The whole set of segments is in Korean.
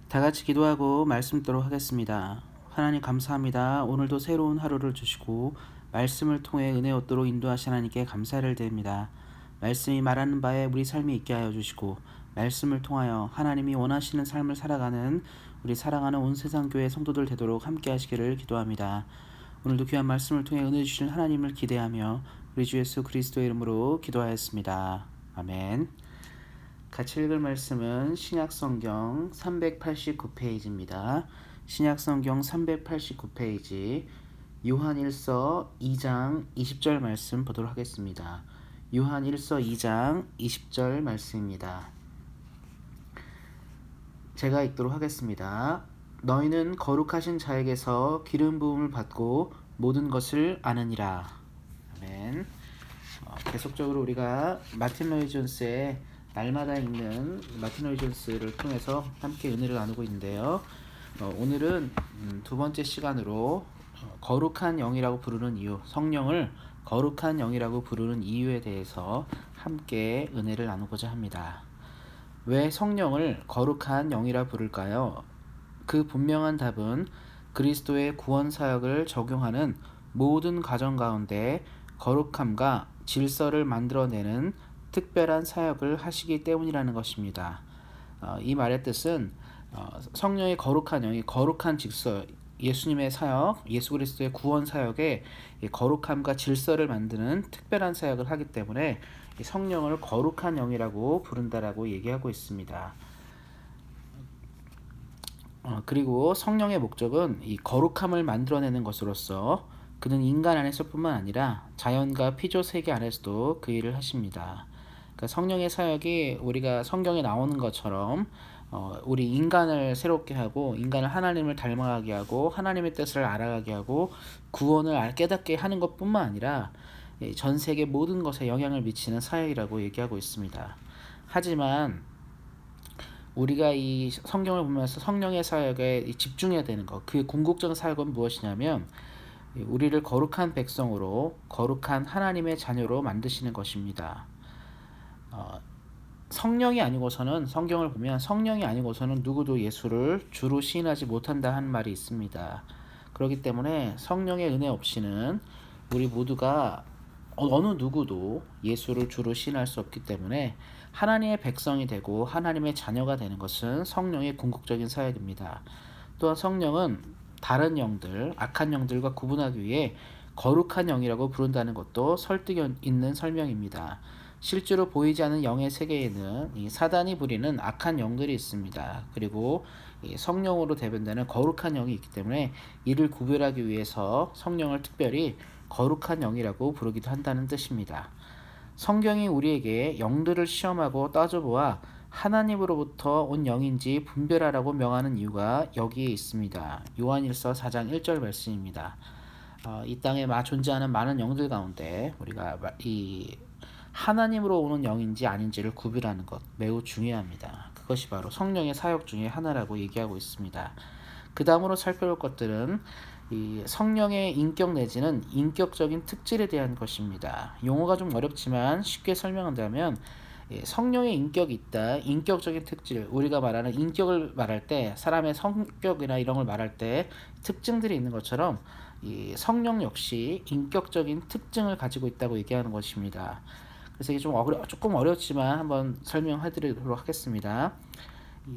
다 같이 기도하고 말씀 듣도록 하겠습니다. 하나님 감사합니다. 오늘도 새로운 하루를 주시고 말씀을 통해 은혜 얻도록 인도하신 하나님께 감사를 드립니다. 말씀이 말하는 바에 우리 삶이 있게 하여 주시고 말씀을 통하여 하나님이 원하시는 삶을 살아가는 우리 사랑하는 온 세상 교회 성도들 되도록 함께 하시기를 기도합니다. 오늘도 귀한 말씀을 통해 은혜 주실 하나님을 기대하며 우리 주 예수 그리스도의 이름으로 기도하였습니다. 아멘. 같이 읽을 말씀은 신약성경 389페이지입니다. 신약성경 389페이지 요한1서 2장 20절 말씀 보도록 하겠습니다. 요한1서 2장 20절 말씀입니다. 제가 읽도록 하겠습니다. 너희는 거룩하신 자에게서 기름 부음을 받고 모든 것을 아느니라. 아멘. 계속적으로 우리가 마틴 로이 존스의 날마다 읽는 마틴 로이 존스를 통해서 함께 은혜를 나누고 있는데요. 오늘은 두 번째 시간으로 거룩한 영이라고 부르는 이유, 성령을 거룩한 영이라고 부르는 이유에 대해서 함께 은혜를 나누고자 합니다. 왜 성령을 거룩한 영이라 부를까요? 그 분명한 답은 그리스도의 구원 사역을 적용하는 모든 과정 가운데 거룩함과 질서를 만들어내는 특별한 사역을 하시기 때문이라는 것입니다. 이 말의 뜻은 성령의 거룩한 영이 거룩한 질서, 예수님의 사역, 예수 그리스도의 구원 사역에 거룩함과 질서를 만드는 특별한 사역을 하기 때문에 성령을 거룩한 영이라고 부른다라고 얘기하고 있습니다. 그리고 성령의 목적은 이 거룩함을 만들어내는 것으로서 그는 인간 안에서뿐만 아니라 자연과 피조 세계 안에서도 그 일을 하십니다. 그러니까 성령의 사역이 우리가 성경에 나오는 것처럼 우리 인간을 새롭게 하고 인간을 하나님을 닮아가게 하고 하나님의 뜻을 알아가게 하고 구원을 깨닫게 하는 것뿐만 아니라 전 세계 모든 것에 영향을 미치는 사역이라고 얘기하고 있습니다. 하지만 우리가 이 성경을 보면서 성령의 사역에 집중해야 되는 것, 그 궁극적인 사역은 무엇이냐면 우리를 거룩한 백성으로 거룩한 하나님의 자녀로 만드시는 것입니다. 성령이 아니고서는 성경을 보면 성령이 아니고서는 누구도 예수를 주로 시인하지 못한다 하는 말이 있습니다. 그렇기 때문에 성령의 은혜 없이는 우리 모두가 어느 누구도 예수를 주로 시인할 수 없기 때문에 하나님의 백성이 되고 하나님의 자녀가 되는 것은 성령의 궁극적인 사역입니다. 또한 성령은 다른 영들, 악한 영들과 구분하기 위해 거룩한 영이라고 부른다는 것도 설득 있는 설명입니다. 실제로 보이지 않는 영의 세계에는 이 사단이 부리는 악한 영들이 있습니다. 그리고 성령으로 대변되는 거룩한 영이 있기 때문에 이를 구별하기 위해서 성령을 특별히 거룩한 영이라고 부르기도 한다는 뜻입니다. 성경이 우리에게 영들을 시험하고 따져보아 하나님으로부터 온 영인지 분별하라고 명하는 이유가 여기에 있습니다. 요한1서 4장 1절 말씀입니다. 이 땅에 존재하는 많은 영들 가운데 우리가 이 하나님으로 오는 영인지 아닌지를 구별하는 것 매우 중요합니다. 그것이 바로 성령의 사역 중에 하나라고 얘기하고 있습니다. 그 다음으로 살펴볼 것들은 이 성령의 인격 내지는 인격적인 특질에 대한 것입니다. 용어가 좀 어렵지만 쉽게 설명한다면 성령의 인격이 있다. 인격적인 특질, 우리가 말하는 인격을 말할 때 사람의 성격이나 이런 걸 말할 때 특징들이 있는 것처럼 이 성령 역시 인격적인 특징을 가지고 있다고 얘기하는 것입니다. 그래서 이게 조금 어렵지만 한번 설명해드리도록 하겠습니다.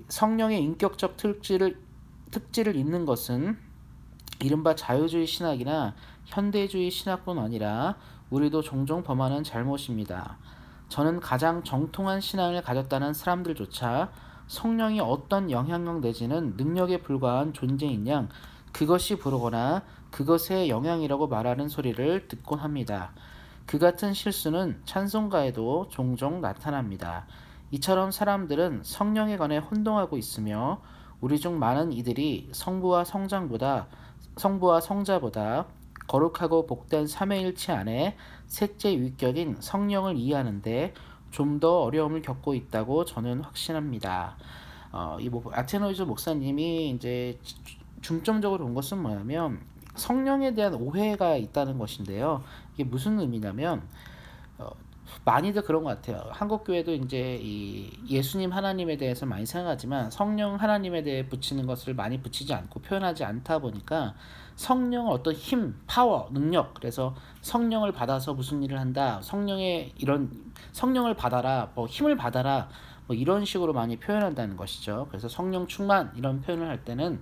성령의 인격적 특질을 잇는 것은 이른바 자유주의 신학이나 현대주의 신학뿐 아니라 우리도 종종 범하는 잘못입니다. 저는 가장 정통한 신앙을 가졌다는 사람들조차 성령이 어떤 영향력 내지는 능력에 불과한 존재인 양 그것이 부르거나 그것의 영향이라고 말하는 소리를 듣곤 합니다. 그 같은 실수는 찬송가에도 종종 나타납니다. 이처럼 사람들은 성령에 관해 혼동하고 있으며 우리 중 많은 이들이 성부와 성자보다 거룩하고 복된 삼위일체 안에 셋째 위격인 성령을 이해하는데 좀 더 어려움을 겪고 있다고 저는 확신합니다. 아테노이즈 목사님이 이제 중점적으로 본 것은 뭐냐면 성령에 대한 오해가 있다는 것인데요. 이게 무슨 의미냐면 많이들 그런 것 같아요. 한국 교회도 이제 이 예수님 하나님에 대해서 많이 생각하지만 성령 하나님에 대해 붙이는 것을 많이 붙이지 않고 표현하지 않다 보니까 성령을 어떤 힘, 파워, 능력, 그래서 성령을 받아서 무슨 일을 한다, 성령의 이런 성령을 받아라, 뭐 힘을 받아라, 뭐 이런 식으로 많이 표현한다는 것이죠. 그래서 성령 충만 이런 표현을 할 때는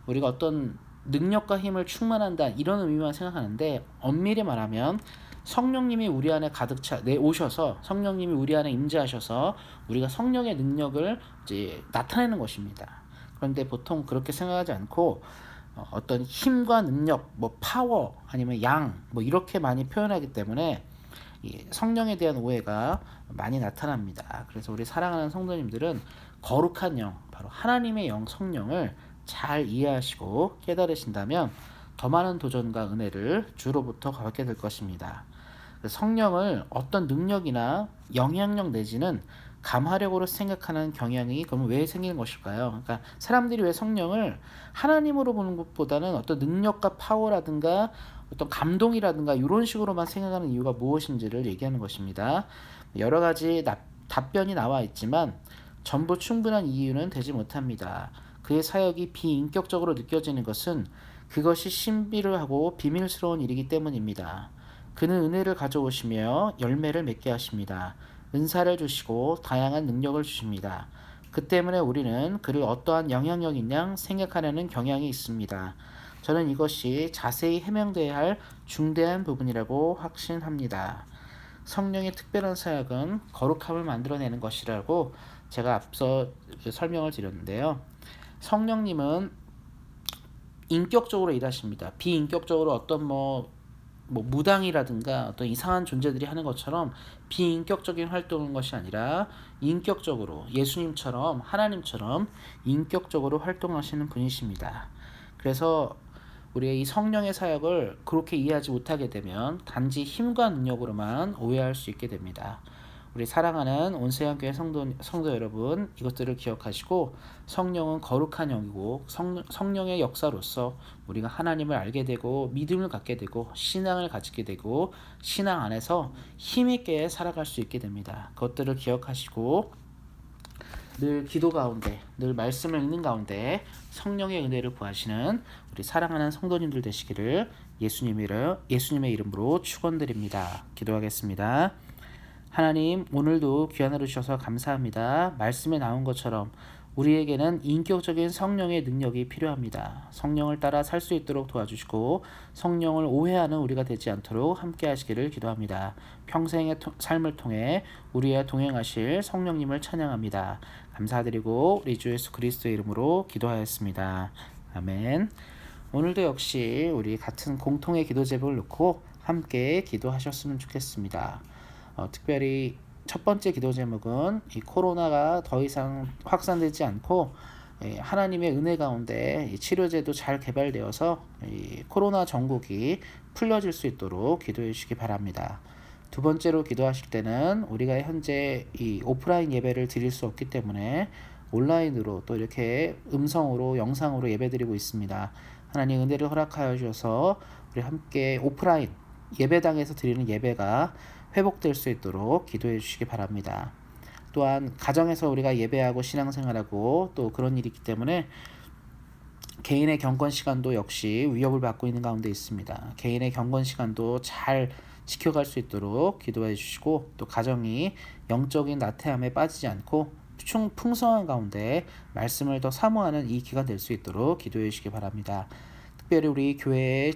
우리가 어떤 능력과 힘을 충만한다 이런 의미만 생각하는데, 엄밀히 말하면 성령님이 우리 안에 가득 오셔서 성령님이 우리 안에 임재하셔서 우리가 성령의 능력을 이제 나타내는 것입니다. 그런데 보통 그렇게 생각하지 않고 어떤 힘과 능력, 뭐 파워 아니면 양 뭐 이렇게 많이 표현하기 때문에 이 성령에 대한 오해가 많이 나타납니다. 그래서 우리 사랑하는 성도님들은 거룩한 영, 바로 하나님의 영 성령을 잘 이해하시고 깨달으신다면 더 많은 도전과 은혜를 주로부터 받게 될 것입니다. 성령을 어떤 능력이나 영향력 내지는 감화력으로 생각하는 경향이 그럼 왜 생기는 것일까요? 그러니까 사람들이 왜 성령을 하나님으로 보는 것보다는 어떤 능력과 파워라든가 어떤 감동이라든가 이런 식으로만 생각하는 이유가 무엇인지를 얘기하는 것입니다. 여러 가지 답변이 나와 있지만 전부 충분한 이유는 되지 못합니다. 그의 사역이 비인격적으로 느껴지는 것은 그것이 신비하고 비밀스러운 일이기 때문입니다. 그는 은혜를 가져오시며 열매를 맺게 하십니다. 은사를 주시고 다양한 능력을 주십니다. 그 때문에 우리는 그를 어떠한 영향력인 양 생각하려는 경향이 있습니다. 저는 이것이 자세히 해명돼야 할 중대한 부분이라고 확신합니다. 성령의 특별한 사역은 거룩함을 만들어내는 것이라고 제가 앞서 설명을 드렸는데요. 성령님은 인격적으로 일하십니다. 비인격적으로 어떤 무당이라든가 어떤 이상한 존재들이 하는 것처럼 비인격적인 활동인 것이 아니라 인격적으로 예수님처럼 하나님처럼 인격적으로 활동하시는 분이십니다. 그래서 우리의 이 성령의 사역을 그렇게 이해하지 못하게 되면 단지 힘과 능력으로만 오해할 수 있게 됩니다. 우리 사랑하는 온세양교회 성도 여러분, 이것들을 기억하시고 성령은 거룩한 영이고 성령의 역사로서 우리가 하나님을 알게 되고 믿음을 갖게 되고 신앙을 가지게 되고 신앙 안에서 힘있게 살아갈 수 있게 됩니다. 그것들을 기억하시고 늘 기도 가운데, 늘 말씀을 읽는 가운데 성령의 은혜를 구하시는 우리 사랑하는 성도님들 되시기를 예수님의 이름으로 축원드립니다. 기도하겠습니다. 하나님, 오늘도 귀한 하루 주셔서 감사합니다. 말씀에 나온 것처럼 우리에게는 인격적인 성령의 능력이 필요합니다. 성령을 따라 살 수 있도록 도와주시고 성령을 오해하는 우리가 되지 않도록 함께 하시기를 기도합니다. 평생의 삶을 통해 우리와 동행하실 성령님을 찬양합니다. 감사드리고 우리 주 예수 그리스도의 이름으로 기도하였습니다. 아멘. 오늘도 역시 우리 같은 공통의 기도 제목을 놓고 함께 기도하셨으면 좋겠습니다. 특별히 첫 번째 기도 제목은 이 코로나가 더 이상 확산되지 않고 하나님의 은혜 가운데 이 치료제도 잘 개발되어서 이 코로나 전국이 풀려질 수 있도록 기도해 주시기 바랍니다. 두 번째로 기도하실 때는 우리가 현재 이 오프라인 예배를 드릴 수 없기 때문에 온라인으로 또 이렇게 음성으로 영상으로 예배드리고 있습니다. 하나님 은혜를 허락하여 주셔서 우리 함께 오프라인 예배당에서 드리는 예배가 회복될 수 있도록 기도해 주시기 바랍니다. 또한 가정에서 우리가 예배하고 신앙생활하고 또 그런 일이 있기 때문에 개인의 경건 시간도 역시 위협을 받고 있는 가운데 있습니다. 개인의 경건 시간도 잘 지켜갈 수 있도록 기도해 주시고 또 가정이 영적인 나태함에 빠지지 않고 풍성한 가운데 말씀을 더 사모하는 이 기간 될 수 있도록 기도해 주시기 바랍니다. 특별히 우리 교회의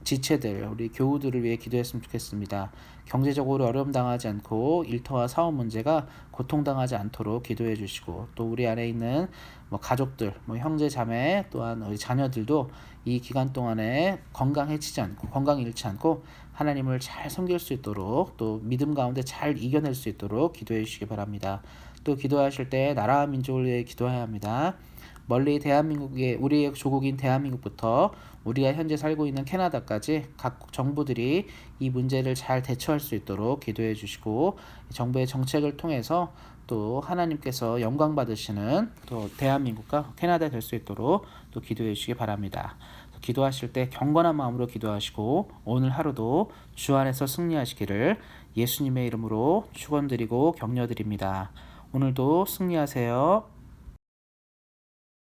지체들, 우리 교우들을 위해 기도했으면 좋겠습니다. 경제적으로 어려움 당하지 않고 일터와 사업 문제가 고통당하지 않도록 기도해 주시고 또 우리 안에 있는 가족들, 형제 자매 또한 우리 자녀들도 이 기간 동안에 건강 잃지 않고 하나님을 잘 섬길 수 있도록 또 믿음 가운데 잘 이겨낼 수 있도록 기도해 주시기 바랍니다. 또 기도하실 때 나라와 민족을 위해 기도해야 합니다. 멀리 우리의 조국인 대한민국부터 우리가 현재 살고 있는 캐나다까지 각 정부들이 이 문제를 잘 대처할 수 있도록 기도해 주시고 정부의 정책을 통해서 또 하나님께서 영광 받으시는 또 대한민국과 캐나다 될 수 있도록 또 기도해 주시기 바랍니다. 기도하실 때 경건한 마음으로 기도하시고 오늘 하루도 주 안에서 승리하시기를 예수님의 이름으로 축원드리고 격려드립니다. 오늘도 승리하세요.